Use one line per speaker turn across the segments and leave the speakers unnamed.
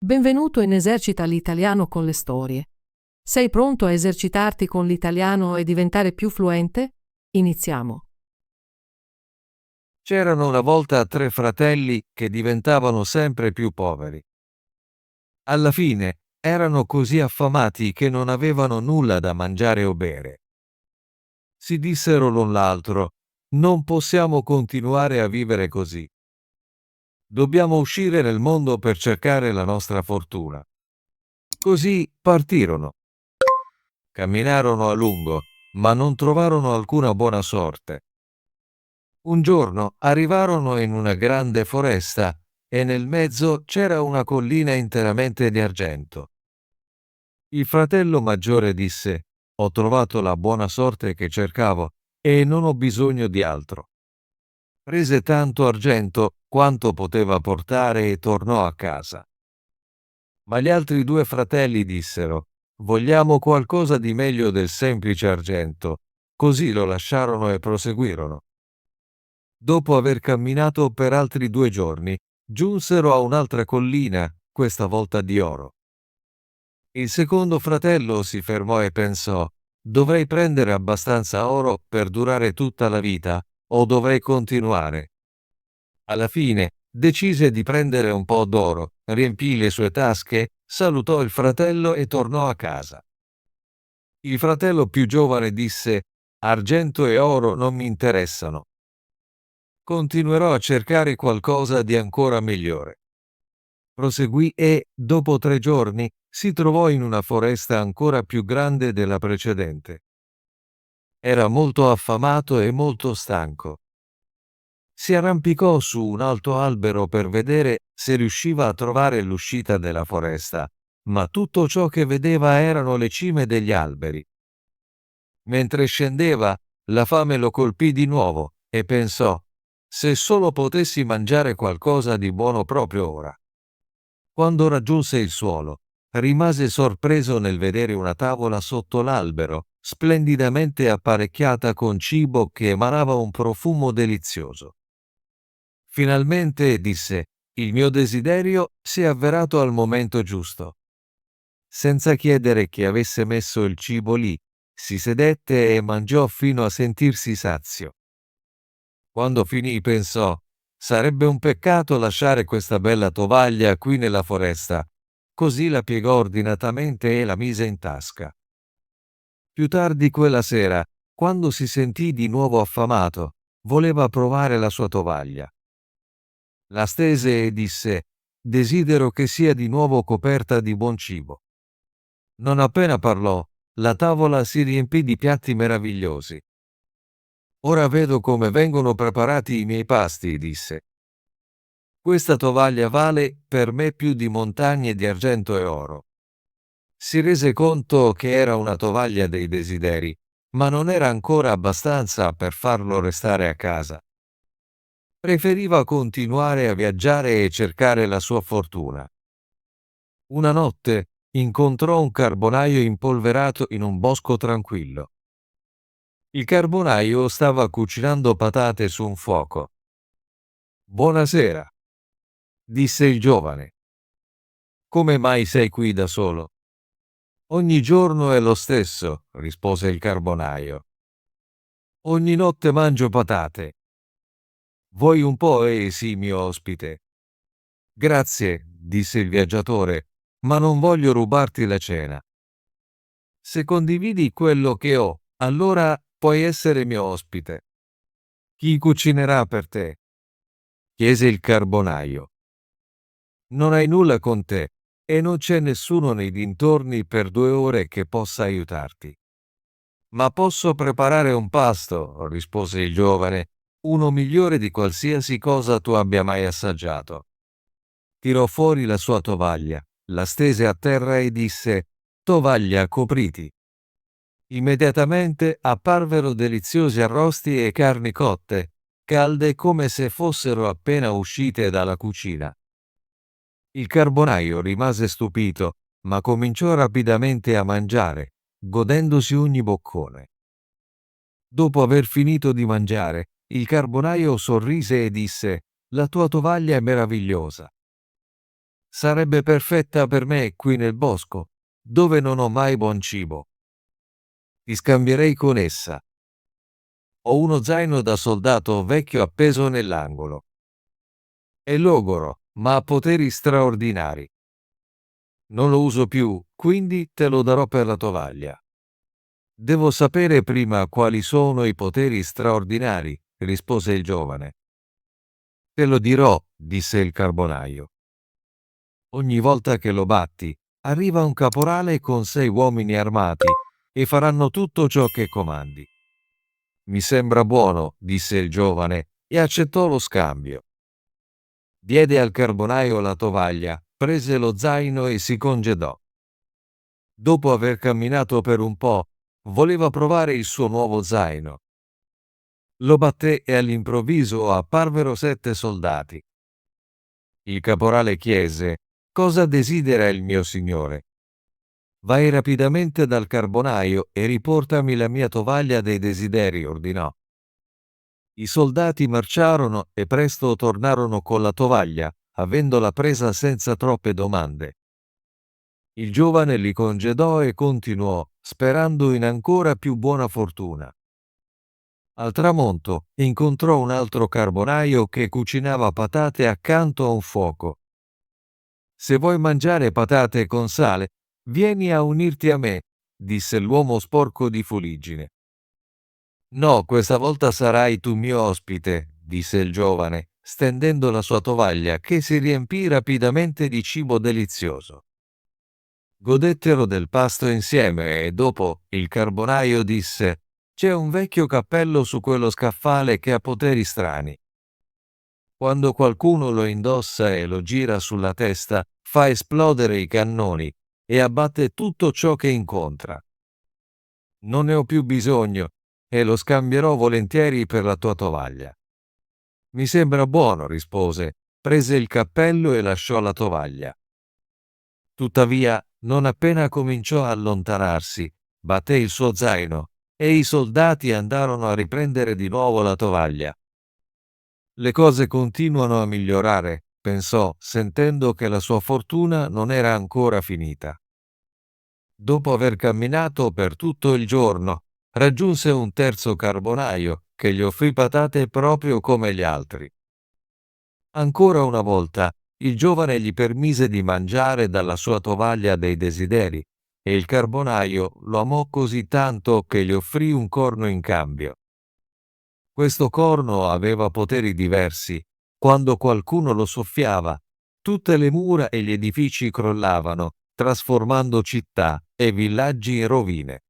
Benvenuto in Esercita l'italiano con le storie. Sei pronto a esercitarti con l'italiano e diventare più fluente? Iniziamo.
C'erano una volta 3 fratelli che diventavano sempre più poveri. Alla fine erano così affamati che non avevano nulla da mangiare o bere. Si dissero l'un l'altro: non possiamo continuare a vivere così. Dobbiamo uscire nel mondo per cercare la nostra fortuna. Così partirono. Camminarono a lungo, ma non trovarono alcuna buona sorte. Un giorno arrivarono in una grande foresta e nel mezzo c'era una collina interamente di argento. Il fratello maggiore disse: «Ho trovato la buona sorte che cercavo e non ho bisogno di altro». Prese tanto argento quanto poteva portare e tornò a casa. Ma gli altri 2 fratelli dissero: «Vogliamo qualcosa di meglio del semplice argento». Così lo lasciarono e proseguirono. Dopo aver camminato per altri 2 giorni, giunsero a un'altra collina, questa volta di oro. Il secondo fratello si fermò e pensò: «Dovrei prendere abbastanza oro per durare tutta la vita, o dovrei continuare?» Alla fine, decise di prendere un po' d'oro, riempì le sue tasche, salutò il fratello e tornò a casa. Il fratello più giovane disse: «Argento e oro non mi interessano. Continuerò a cercare qualcosa di ancora migliore». Proseguì e, dopo 3 giorni, si trovò in una foresta ancora più grande della precedente. Era molto affamato e molto stanco. Si arrampicò su un alto albero per vedere se riusciva a trovare l'uscita della foresta, ma tutto ciò che vedeva erano le cime degli alberi. Mentre scendeva, la fame lo colpì di nuovo e pensò: «Se solo potessi mangiare qualcosa di buono proprio ora». Quando raggiunse il suolo, rimase sorpreso nel vedere una tavola sotto l'albero, splendidamente apparecchiata con cibo che emanava un profumo delizioso. Finalmente, disse, «il mio desiderio si è avverato al momento giusto». Senza chiedere chi avesse messo il cibo lì, si sedette e mangiò fino a sentirsi sazio. Quando finì pensò: «Sarebbe un peccato lasciare questa bella tovaglia qui nella foresta». Così la piegò ordinatamente e la mise in tasca. Più tardi quella sera, quando si sentì di nuovo affamato, voleva provare la sua tovaglia. La stese e disse: «Desidero che sia di nuovo coperta di buon cibo». Non appena parlò, la tavola si riempì di piatti meravigliosi. «Ora vedo come vengono preparati i miei pasti», disse. «Questa tovaglia vale per me più di montagne di argento e oro». Si rese conto che era una tovaglia dei desideri, ma non era ancora abbastanza per farlo restare a casa. Preferiva continuare a viaggiare e cercare la sua fortuna. Una notte incontrò un carbonaio impolverato in un bosco tranquillo. Il carbonaio stava cucinando patate su un fuoco. «Buonasera», disse il giovane. «Come mai sei qui da solo?» «Ogni giorno è lo stesso», rispose il carbonaio. «Ogni notte mangio patate». «Vuoi un po', sì, mio ospite?» «Grazie», disse il viaggiatore, «ma non voglio rubarti la cena. Se condividi quello che ho, allora puoi essere mio ospite». «Chi cucinerà per te?» chiese il carbonaio. «Non hai nulla con te e non c'è nessuno nei dintorni per 2 ore che possa aiutarti». «Ma posso preparare un pasto», rispose il giovane, «uno migliore di qualsiasi cosa tu abbia mai assaggiato». Tirò fuori la sua tovaglia, la stese a terra e disse: «Tovaglia, copriti». Immediatamente apparvero deliziosi arrosti e carni cotte, calde come se fossero appena uscite dalla cucina. Il carbonaio rimase stupito, ma cominciò rapidamente a mangiare, godendosi ogni boccone. Dopo aver finito di mangiare, il carbonaio sorrise e disse: «La tua tovaglia è meravigliosa». sarebbe perfetta per me qui nel bosco, dove non ho mai buon cibo. Ti scambierei con essa. Ho uno zaino da soldato vecchio appeso nell'angolo. È logoro, ma ha poteri straordinari. Non lo uso più, quindi te lo darò per la tovaglia. Devo sapere prima quali sono i poteri straordinari, rispose il giovane. Te lo dirò, disse il carbonaio. Ogni volta che lo batti, arriva un caporale con 6 uomini armati e faranno tutto ciò che comandi. Mi sembra buono, disse il giovane, e accettò lo scambio. Diede al carbonaio la tovaglia, prese lo zaino e si congedò. Dopo aver camminato per un po', voleva provare il suo nuovo zaino. Lo batté e all'improvviso apparvero 7 soldati. Il caporale chiese: «Cosa desidera il mio signore?» «Vai rapidamente dal carbonaio e riportami la mia tovaglia dei desideri», ordinò. I soldati marciarono e presto tornarono con la tovaglia, avendola presa senza troppe domande. Il giovane li congedò e continuò, sperando in ancora più buona fortuna. Al tramonto incontrò un altro carbonaio che cucinava patate accanto a un fuoco. «Se vuoi mangiare patate con sale, vieni a unirti a me», disse l'uomo sporco di fuliggine. «No, questa volta sarai tu mio ospite», disse il giovane, stendendo la sua tovaglia che si riempì rapidamente di cibo delizioso. Godettero del pasto insieme e dopo il carbonaio disse: «C'è un vecchio cappello su quello scaffale che ha poteri strani. Quando qualcuno lo indossa e lo gira sulla testa, fa esplodere i cannoni e abbatte tutto ciò che incontra. Non ne ho più bisogno e lo scambierò volentieri per la tua tovaglia». «Mi sembra buono», rispose, prese il cappello e lasciò la tovaglia. Tuttavia, non appena cominciò a allontanarsi, batté il suo zaino e i soldati andarono a riprendere di nuovo la tovaglia. «Le cose continuano a migliorare», pensò, sentendo che la sua fortuna non era ancora finita. Dopo aver camminato per tutto il giorno, raggiunse un terzo carbonaio che gli offrì patate proprio come gli altri. Ancora una volta, il giovane gli permise di mangiare dalla sua tovaglia dei desideri, e il carbonaio lo amò così tanto che gli offrì un corno in cambio. Questo corno aveva poteri diversi. Quando qualcuno lo soffiava, tutte le mura e gli edifici crollavano, trasformando città e villaggi in rovine.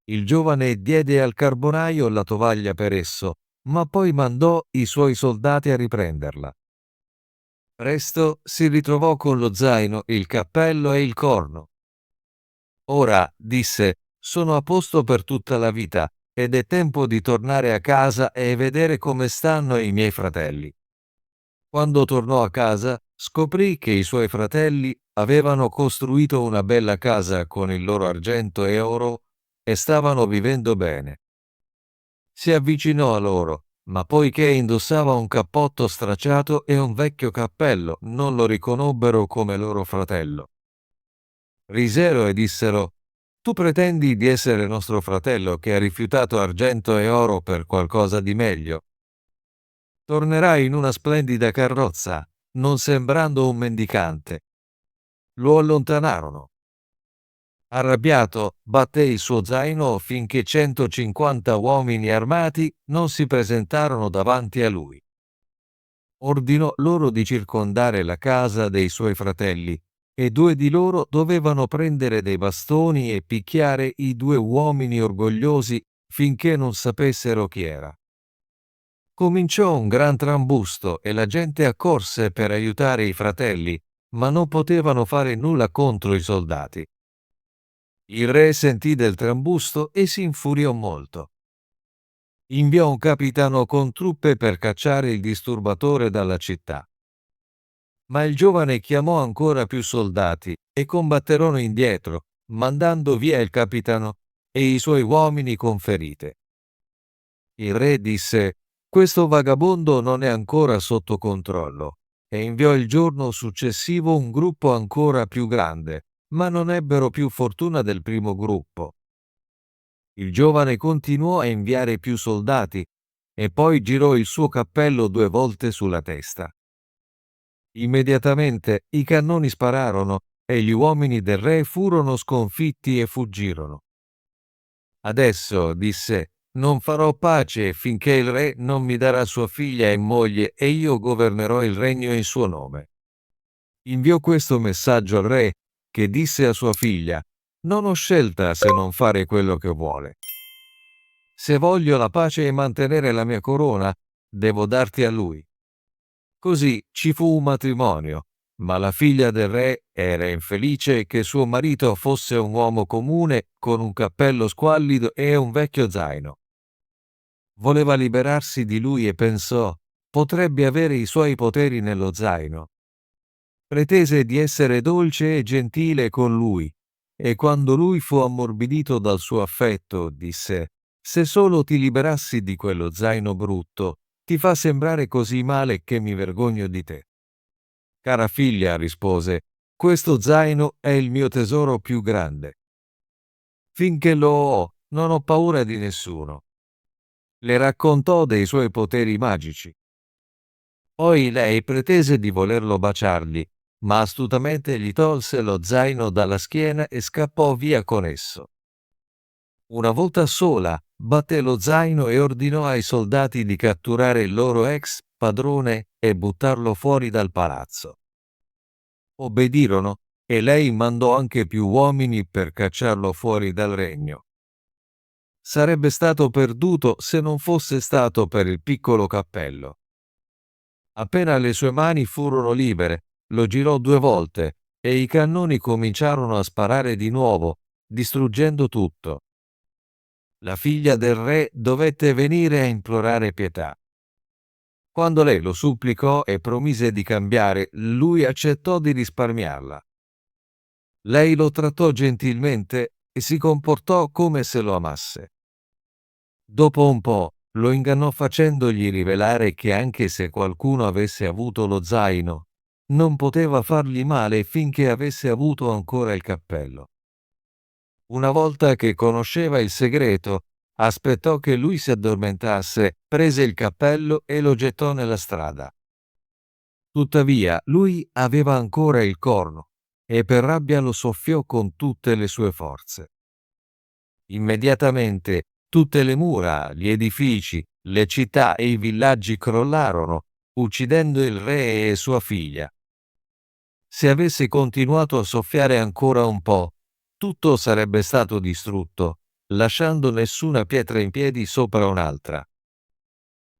Il giovane diede al carbonaio la tovaglia per esso, ma poi mandò i suoi soldati a riprenderla. Presto si ritrovò con lo zaino, il cappello e il corno. «Ora», disse, «sono a posto per tutta la vita ed è tempo di tornare a casa e vedere come stanno i miei fratelli». Quando tornò a casa, scoprì che i suoi fratelli avevano costruito una bella casa con il loro argento e oro e stavano vivendo bene. Si avvicinò a loro, ma poiché indossava un cappotto stracciato e un vecchio cappello, non lo riconobbero come loro fratello. Risero e dissero: «Tu pretendi di essere nostro fratello che ha rifiutato argento e oro per qualcosa di meglio? Tornerai in una splendida carrozza, non sembrando un mendicante». Lo allontanarono. Arrabbiato, batté il suo zaino finché 150 uomini armati non si presentarono davanti a lui. Ordinò loro di circondare la casa dei suoi fratelli e 2 di loro dovevano prendere dei bastoni e picchiare i 2 uomini orgogliosi finché non sapessero chi era. Cominciò un gran trambusto e la gente accorse per aiutare i fratelli, ma non potevano fare nulla contro i soldati. Il re sentì del trambusto e si infuriò molto. Inviò un capitano con truppe per cacciare il disturbatore dalla città. Ma il giovane chiamò ancora più soldati e combatterono indietro, mandando via il capitano e i suoi uomini con ferite. Il re disse: «Questo vagabondo non è ancora sotto controllo e inviò il giorno successivo un gruppo ancora più grande, ma non ebbero più fortuna del primo gruppo. Il giovane continuò a inviare più soldati e poi girò il suo cappello 2 volte sulla testa. Immediatamente i cannoni spararono e gli uomini del re furono sconfitti e fuggirono. Adesso, disse, non farò pace finché il re non mi darà sua figlia in moglie e io governerò il regno in suo nome. Inviò questo messaggio al re, che disse a sua figlia: non ho scelta se non fare quello che vuole. Se voglio la pace e mantenere la mia corona, devo darti a lui. Così ci fu un matrimonio, ma la figlia del re era infelice che suo marito fosse un uomo comune con un cappello squallido e un vecchio zaino. Voleva liberarsi di lui e pensò: potrebbe avere i suoi poteri nello zaino. Pretese di essere dolce e gentile con lui, e quando lui fu ammorbidito dal suo affetto, disse: se solo ti liberassi di quello zaino brutto, ti fa sembrare così male che mi vergogno di te. Cara figlia, rispose, questo zaino è il mio tesoro più grande. Finché lo ho, non ho paura di nessuno. Le raccontò dei suoi poteri magici. Poi lei pretese di volerlo baciargli, ma astutamente gli tolse lo zaino dalla schiena e scappò via con esso. Una volta sola, batté lo zaino e ordinò ai soldati di catturare il loro ex padrone e buttarlo fuori dal palazzo. Obbedirono, e lei mandò anche più uomini per cacciarlo fuori dal regno. Sarebbe stato perduto se non fosse stato per il piccolo cappello. Appena le sue mani furono libere, lo girò 2 volte, e i cannoni cominciarono a sparare di nuovo, distruggendo tutto. La figlia del re dovette venire a implorare pietà. Quando lei lo supplicò e promise di cambiare, lui accettò di risparmiarla. Lei lo trattò gentilmente e si comportò come se lo amasse. Dopo un po', lo ingannò facendogli rivelare che anche se qualcuno avesse avuto lo zaino, non poteva fargli male finché avesse avuto ancora il cappello. Una volta che conosceva il segreto, aspettò che lui si addormentasse, prese il cappello e lo gettò nella strada. Tuttavia, lui aveva ancora il corno, e per rabbia lo soffiò con tutte le sue forze. Immediatamente, tutte le mura, gli edifici, le città e i villaggi crollarono, uccidendo il re e sua figlia. Se avesse continuato a soffiare ancora un po', tutto sarebbe stato distrutto, lasciando nessuna pietra in piedi sopra un'altra.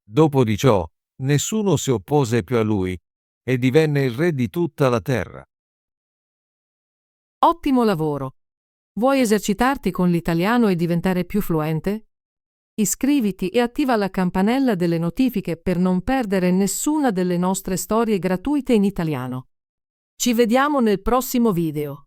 Dopo di ciò, nessuno si oppose più a lui, e divenne il re di tutta la terra.
Ottimo lavoro! Vuoi esercitarti con l'italiano e diventare più fluente? Iscriviti e attiva la campanella delle notifiche per non perdere nessuna delle nostre storie gratuite in italiano. Ci vediamo nel prossimo video.